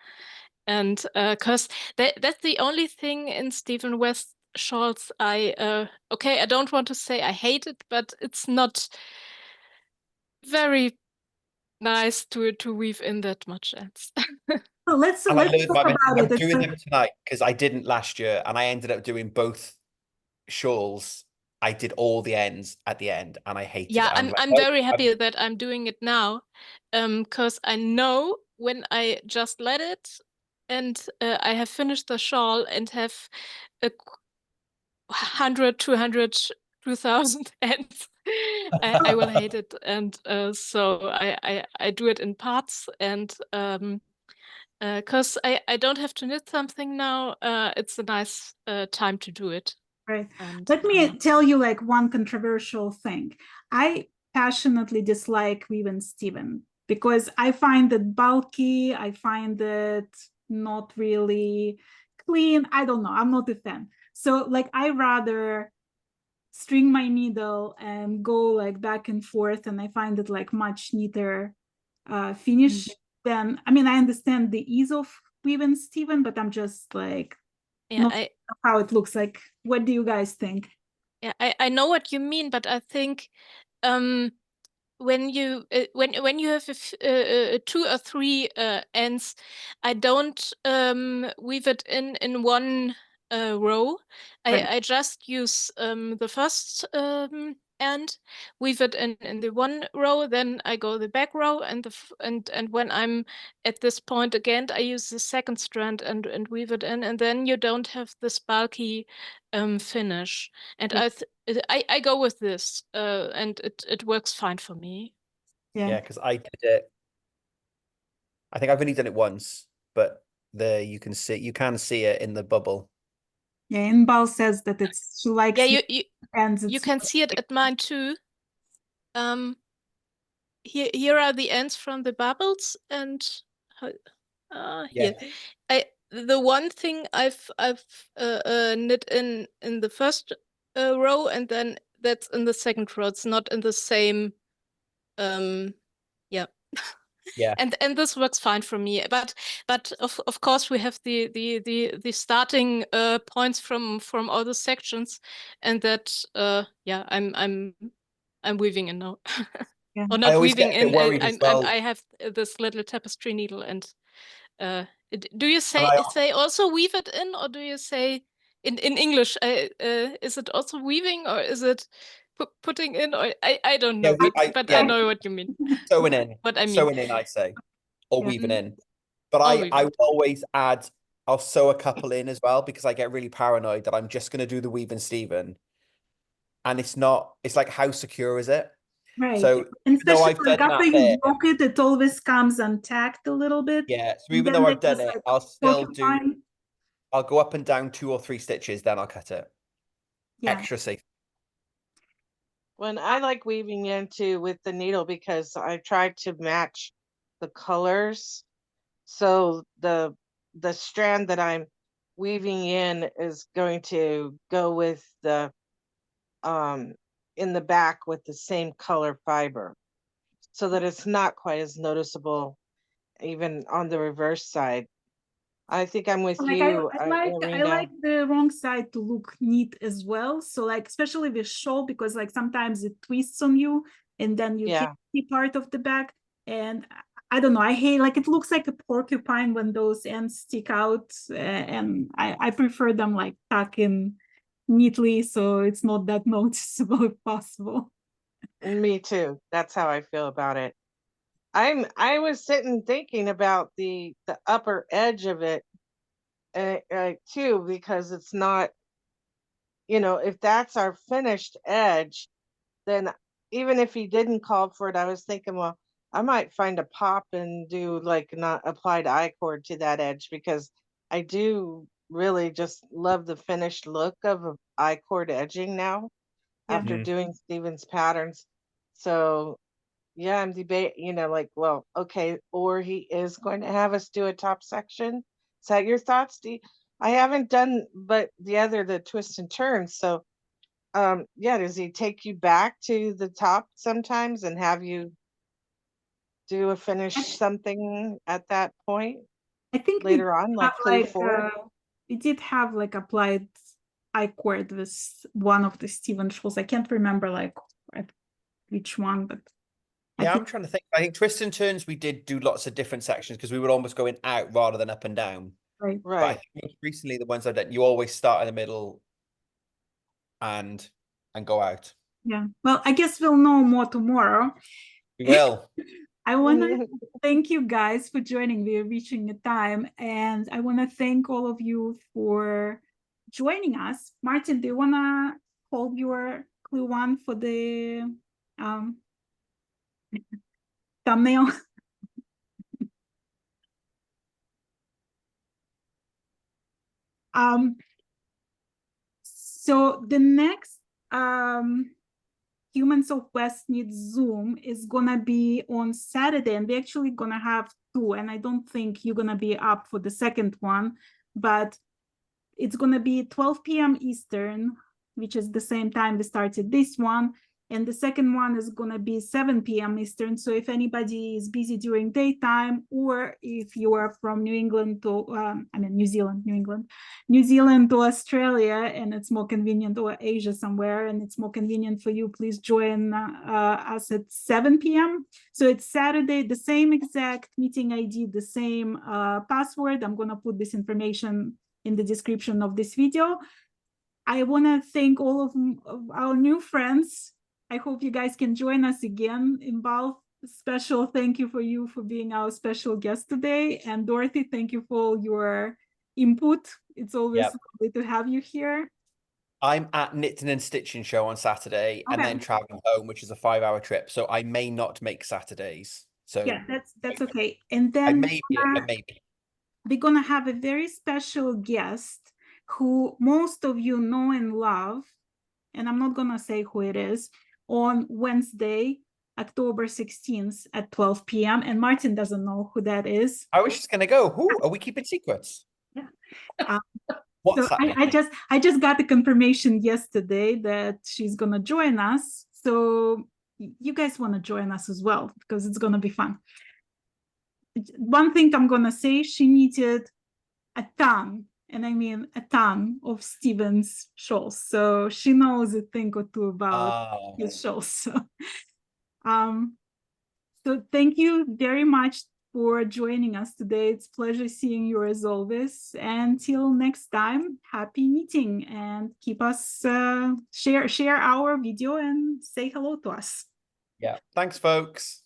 and because that's the only thing in Stephen West shawls I don't want to say I hate it, but it's not very nice to weave in that much ends. So let's And I talk learned my about I'm it. doing them tonight because I didn't last year, and I ended up doing both shawls. I did all the ends at the end, and I hated Yeah, it. I'm like, I'm "Oh, very happy that I'm doing it now, because I know when I just let it and I have finished the shawl and have a 100, 200, 2000 ends, I will hate it. And so I do it in parts, and because I don't have to knit something now, it's a nice time to do it. Right. And Let me tell you like one controversial thing. I passionately dislike Weave and Steven because I find it bulky. I find it not really clean. I don't know. I'm not a fan. So like I rather string my needle and go like back and forth, and I find it like much neater finish than, I mean, I understand the ease of Weave and Steven, but I'm just like yeah, not how it looks like. What do you guys think? Yeah, I know what you mean, but I think when you have a 2 or 3 ends, I don't weave it in one row. Right. I just use the first end, weave it in the one row, then I go the back row, and and when I'm at this point again, I use the second strand and weave it in, and then you don't have this bulky finish. And Yeah. I go with this, and it works fine for me. yeah, because I did it. I think I've only done it once, but there you can see it in the bubble. Yeah, Inbal says that it's, she likes Yeah, it, and you it's can see it at mine too. Here are the ends from the bubbles, and Yeah. here. The one thing I've knit in the first row, and then that's in the second row. It's not in the same. Yeah. Yeah. And this works fine for me. But of course we have the starting points from all the sections, and that yeah, I'm weaving in now. Yeah. Or I not always weaving get a bit in. worried as well. I have this little tapestry needle, and do you And I- say also weave it in, or do you say in English? Is it also weaving, or is it putting in? Or I don't know, but I know what you mean. Sewing in. What I mean. Sewing in, I say. Or Yeah. weaving in. But I'll I weave will it. always add, I'll sew a couple in as well, because I get really paranoid that I'm just going to do the weave and Steven. And it's not, it's like, how secure is it? Right. So And even though especially I've like done after that you there, yoke it, it always comes untacked a little bit. yeah, so And even then though they I've done just, it, like, I'll still do, porcupine. I'll go up and down 2 or 3 stitches, then I'll cut it. Yeah. Extra safe. When I like weaving into with the needle because I try to match the colors. So the strand that I'm weaving in is going to go with the in the back with the same color fiber, so that it's not quite as noticeable even on the reverse side. I think I'm with Like you, I Irina. like the wrong side to look neat as well. So like especially with shawl, because like sometimes it twists on you and then you Yeah. can't see part of the back. And I don't know, I hate, like, it looks like a porcupine when those ends stick out, and I prefer them like tuck in neatly so it's not that noticeable if possible. Me too. That's how I feel about it. I was sitting thinking about the upper edge of it too, because it's not, if that's our finished edge, then even if he didn't call for it, I was thinking, well, I might find a pop and do like not applied I-cord to that edge, because I do really just love the finished look of I-cord edging now after Mhm. doing Steven's patterns. So yeah, I'm debating, like, well, okay, or he is going to have us do a top section. Is that your thoughts, Steve? I haven't done, but the twists and turns. So, yeah, does he take you back to the top sometimes and have you do a finish something at that point I think we later on, like have clue 4? we did have like applied I-cord with one of the Steven shawls. I can't remember like which one, but Yeah, think, I'm trying to think. I think twists and turns, we did do lots of different sections because we were almost going out rather than up and down. right. But I Right. think most recently, the ones I've done, you always start in the middle and go out. Yeah. Well, I guess we'll know more tomorrow. We will. I want to thank you guys for joining. We're reaching a time, and I want to thank all of you for joining us. Martin, do you want to hold your clue one for the thumbnail? So the next Humans of Westknits Zoom is gonna be on Saturday, and we're actually gonna have two, and I don't think you're gonna be up for the second one, but it's gonna be 12 p.m. Eastern, which is the same time we started this one, and the second one is gonna be 7 p.m. Eastern. So if anybody is busy during daytime, or if you are from New England to, New Zealand to Australia, and it's more convenient, or Asia somewhere, and it's more convenient for you, please join us at 7 p.m. So it's Saturday, the same exact meeting ID, the same password. I'm gonna put this information in the description of this video. I want to thank all of our new friends. I hope you guys can join us again. Inbal, special thank you for being our special guest today. And Dorothy, thank you for your input. It's always lovely to have you here. I'm at Knitting and Stitching Show on Saturday and then traveling home, which is a 5-hour trip. So I may not make Saturdays. So yeah, that's okay. And I then may be, but maybe. We're gonna have a very special guest who most of you know and love, and I'm not gonna say who it is, on Wednesday, October 16th at 12 p.m. And Martin doesn't know who that is. I was just gonna go. Who are we keeping secrets? Yeah. What's so happening? I just got the confirmation yesterday that she's gonna join us. So you guys want to join us as well, because it's gonna be fun. One thing I'm gonna say, she needed a ton, and I mean a ton, of Steven's shawls. So she knows a thing or two about his shawls. So thank you very much for joining us today. It's a pleasure seeing you as always. Until next time, happy knitting, and keep us share our video and say hello to us. Yeah. Thanks, folks.